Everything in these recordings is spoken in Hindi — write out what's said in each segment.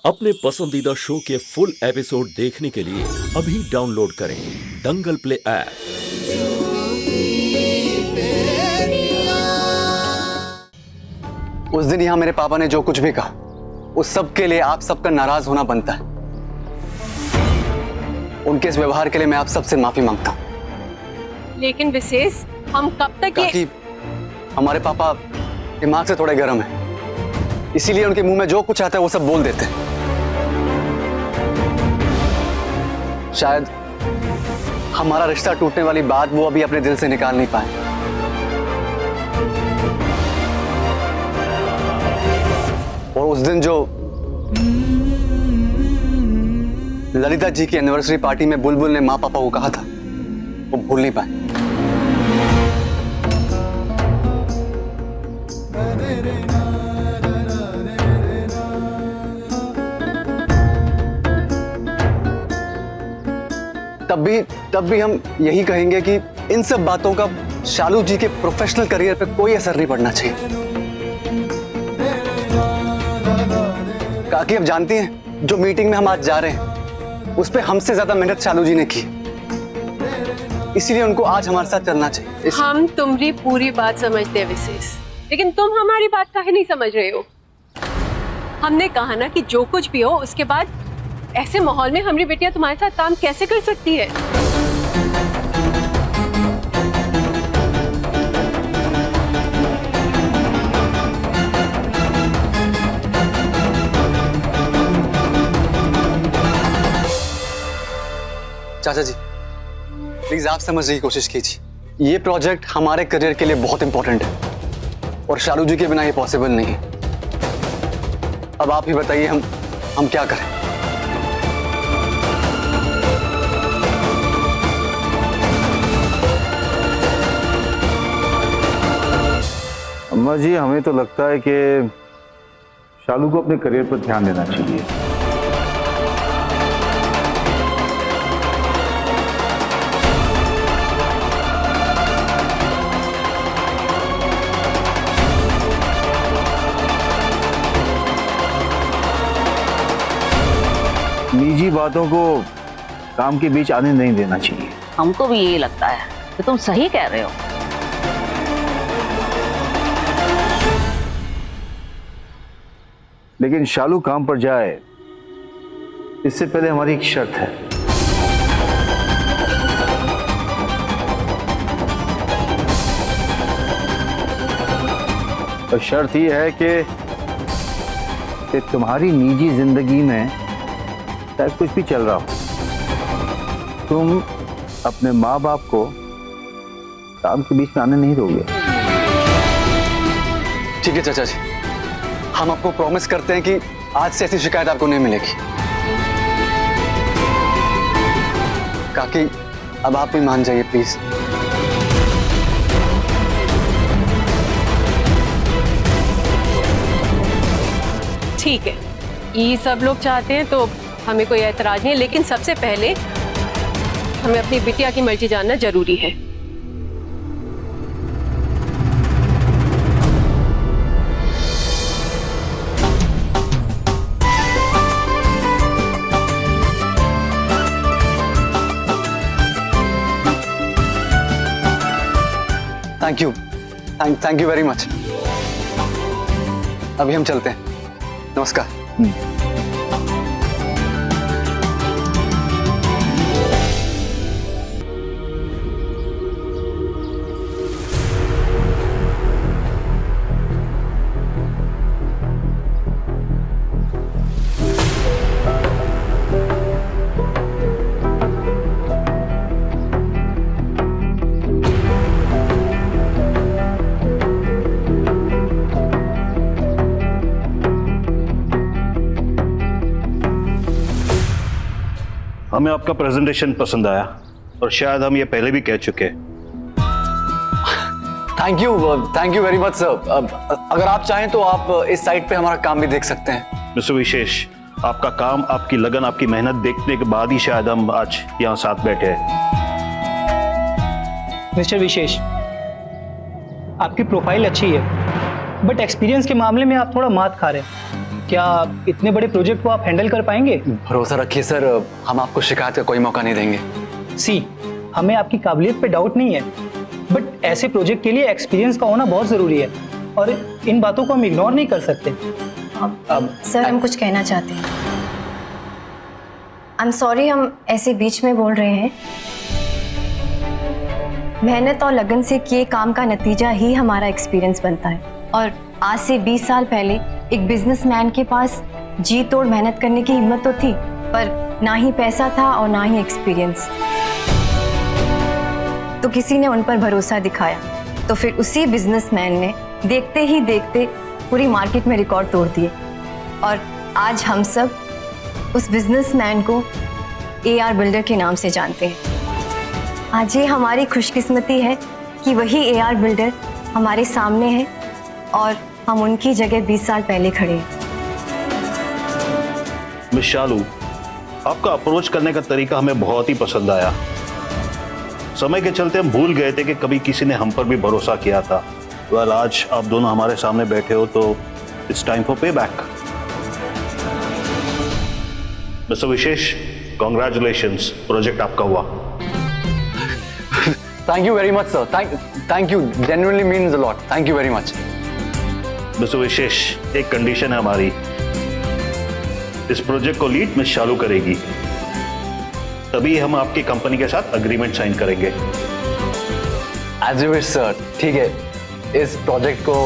अपने पसंदीदा शो के फुल एपिसोड देखने के लिए अभी डाउनलोड करें दंगल प्ले ऐप। उस दिन यहां मेरे पापा ने जो कुछ भी कहा, उस सब के लिए आप सबका नाराज होना बनता है। उनके इस व्यवहार के लिए मैं आप सबसे माफी मांगता हूं। लेकिन विशेष, हम कब तक ये... हमारे पापा दिमाग से थोड़े गर्म हैं, इसीलिए उनके मुंह में जो कुछ आता है वो सब बोल देते हैं। शायद हमारा रिश्ता टूटने वाली बात वो अभी अपने दिल से निकाल नहीं पाए। और उस दिन जो ललिता जी की एनिवर्सरी पार्टी में बुलबुल ने माँ पापा को कहा था, वो भूल नहीं पाए। तब भी हम यही कहेंगे कि इन सब बातों का शालू जी के प्रोफेशनल करियर पे कोई असर नहीं पड़ना चाहिए। काकी, अब जानती हैं जो मीटिंग में हम आज जा रहे हैं उस पे हमसे ज्यादा मेहनत शालू जी ने की, इसीलिए उनको आज हमारे साथ चलना चाहिए। हम तुम्हारी पूरी बात समझते हैं विशेष, लेकिन तुम हमारी बात काहे नहीं समझ रहे हो। हमने कहा ना कि जो कुछ भी हो उसके बाद ऐसे माहौल में हमारी बेटियां तुम्हारे साथ काम कैसे कर सकती है। चाचा जी, प्लीज आप समझने की कोशिश कीजिए। ये प्रोजेक्ट हमारे करियर के लिए बहुत इंपॉर्टेंट है और शालू जी के बिना ये पॉसिबल नहीं है। अब आप ही बताइए हम क्या करें। अम्मा जी, हमें तो लगता है कि शालू को अपने करियर पर ध्यान देना चाहिए। निजी बातों को काम के बीच आने नहीं देना चाहिए। हमको भी यही लगता है कि तुम सही कह रहे हो। लेकिन शालू काम पर जाए इससे पहले हमारी एक शर्त है। और शर्त यह है कि तुम्हारी निजी जिंदगी में चाहे कुछ भी चल रहा हो, तुम अपने माँ बाप को काम के बीच में आने नहीं दोगे। ठीक है चाचा जी, हम आपको प्रॉमिस करते हैं कि आज से ऐसी शिकायत आपको नहीं मिलेगी। काकी, अब आप भी मान जाइए प्लीज। ठीक है, ये सब लोग चाहते हैं तो हमें कोई ऐतराज नहीं है, लेकिन सबसे पहले हमें अपनी बिटिया की मर्जी जानना जरूरी है। Thank you very much. अभी हम चलते हैं। नमस्कार। हमें आपका प्रेजेंटेशन पसंद आया और शायद हम ये पहले भी कह चुके हैं। Thank you very much sir. अगर आप चाहें तो आप इस साइट पे हमारा काम भी देख सकते हैं। मिस्टर विशेष, आपका काम, आपकी लगन, आपकी मेहनत देखने के बाद ही शायद हम आज यहाँ साथ बैठे हैं। मिस्टर विशेष, आपकी प्रोफाइल अच्छी है बट एक्सपीरियंस के मामले में आप थोड़ा मात खा रहे हैं। क्या इतने बड़े प्रोजेक्ट को आप हैंडल कर पाएंगे? भरोसा रखिए सर, हम आपको शिकायत का कोई मौका नहीं देंगे। सी, हमें आपकी काबिलियत पे डाउट नहीं है, बट ऐसे प्रोजेक्ट के लिए एक्सपीरियंस का होना बहुत ज़रूरी है और इन बातों को हम इग्नोर नहीं कर सकते। सर हम कुछ कहना चाहते हैं। आई एम सॉरी हम ऐसे बीच में बोल रहे हैं। मेहनत और लगन से किए काम का नतीजा ही हमारा एक्सपीरियंस बनता है, और आज से 20 साल पहले एक बिजनेसमैन के पास जी तोड़ मेहनत करने की हिम्मत तो थी, पर ना ही पैसा था और ना ही एक्सपीरियंस। तो किसी ने उन पर भरोसा दिखाया, तो फिर उसी बिजनेसमैन ने देखते ही देखते पूरी मार्केट में रिकॉर्ड तोड़ दिए, और आज हम सब उस बिजनेसमैन को AR बिल्डर के नाम से जानते हैं। आज ये हमारी खुशकिस्मती है कि वही AR बिल्डर हमारे सामने है और हम उनकी जगह 20 साल पहले खड़े हैं। मिस शालू, आपका अप्रोच करने का तरीका हमें बहुत ही पसंद आया। समय के चलते हम भूल गए थे कि कभी किसी ने हम पर भी भरोसा किया था। वेल, आज आप दोनों हमारे सामने बैठे हो तो it's time for pay back. Mister Vishesh, congratulations, project आपका हुआ। Thank you very much sir, thank you, genuinely means a lot, thank you very much. Mister Vishesh, एक कंडीशन है हमारी, इस प्रोजेक्ट को लीड मिस शालू करेगी, तभी हम आपकी कंपनी के साथ अग्रीमेंट साइन करेंगे। एज यू विश सर, ठीक है, इस प्रोजेक्ट को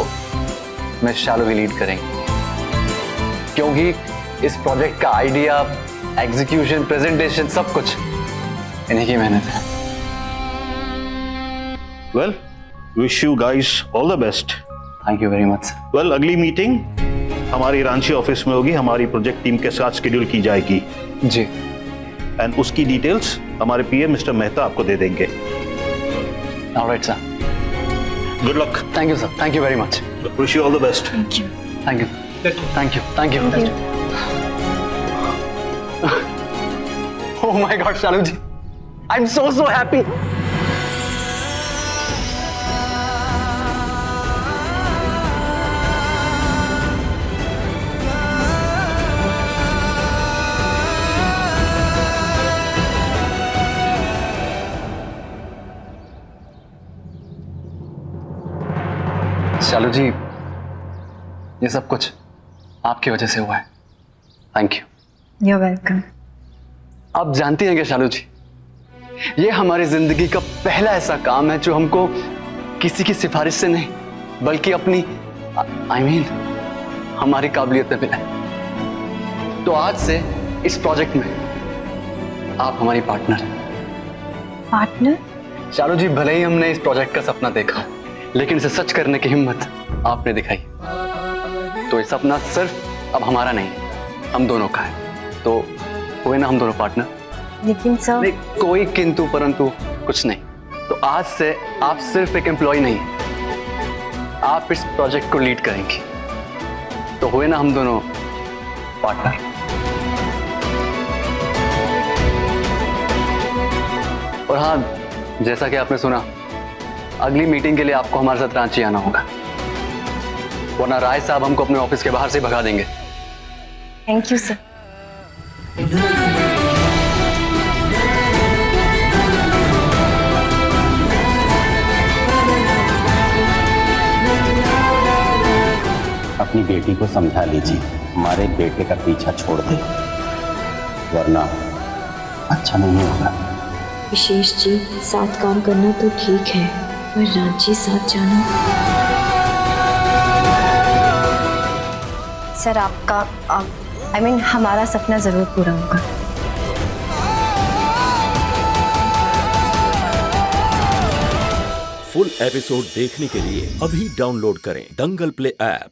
मिस शालू ही लीड करेंगे, क्योंकि इस प्रोजेक्ट का आइडिया, एग्जीक्यूशन, प्रेजेंटेशन सब कुछ इन्हीं की मेहनत है। Well, wish you guys all the best. Thank you very much. Well, अगली मीटिंग हमारी रांची ऑफिस में होगी, हमारी प्रोजेक्ट टीम के साथ शेड्यूल की जाएगी जी, एंड उसकी डिटेल्स हमारे PM मिस्टर मेहता आपको दे देंगे। Alright sir, good luck. Thank you sir, thank you very much. Wish you all the best. Thank you, thank you, thank you. Oh my God, Shalu ji, I'm so happy. Shalu ji, ये सब कुछ आपकी वजह से हुआ है। Thank you. You're welcome. आप जानती हैं क्या शालू जी, ये हमारी जिंदगी का पहला ऐसा काम है जो हमको किसी की सिफारिश से नहीं, बल्कि अपनी हमारी काबिलियत पे मिला है। तो आज से इस प्रोजेक्ट में आप हमारी पार्टनर हैं। पार्टनर? शालू जी, भले ही हमने इस प्रोजेक्ट का सपना देखा, लेकिन इसे सच करने की हिम्मत आपने दिखाई। तो ये सपना सिर्फ अब हमारा नहीं, हम दोनों का है। तो हुए ना हम दोनों पार्टनर। लेकिन सर, नहीं, कोई किंतु परंतु कुछ नहीं। तो आज से आप सिर्फ एक एम्प्लॉय नहीं, आप इस प्रोजेक्ट को लीड करेंगी। तो हुए ना हम दोनों पार्टनर। और हाँ, जैसा कि आपने सुना, अगली मीटिंग के लिए आपको हमारे साथ रांची आना होगा, वरना राय साहब हमको अपने ऑफिस के बाहर से भगा देंगे। Thank you sir. अपनी बेटी को समझा लीजिए, हमारे बेटे का पीछा छोड़ दे, वरना अच्छा नहीं होगा। विशेष जी, साथ काम करना तो ठीक है, पर रांची साथ जाना। सर, आपका हमारा सपना जरूर पूरा होगा। फुल एपिसोड देखने के लिए अभी डाउनलोड करें दंगल प्ले ऐप।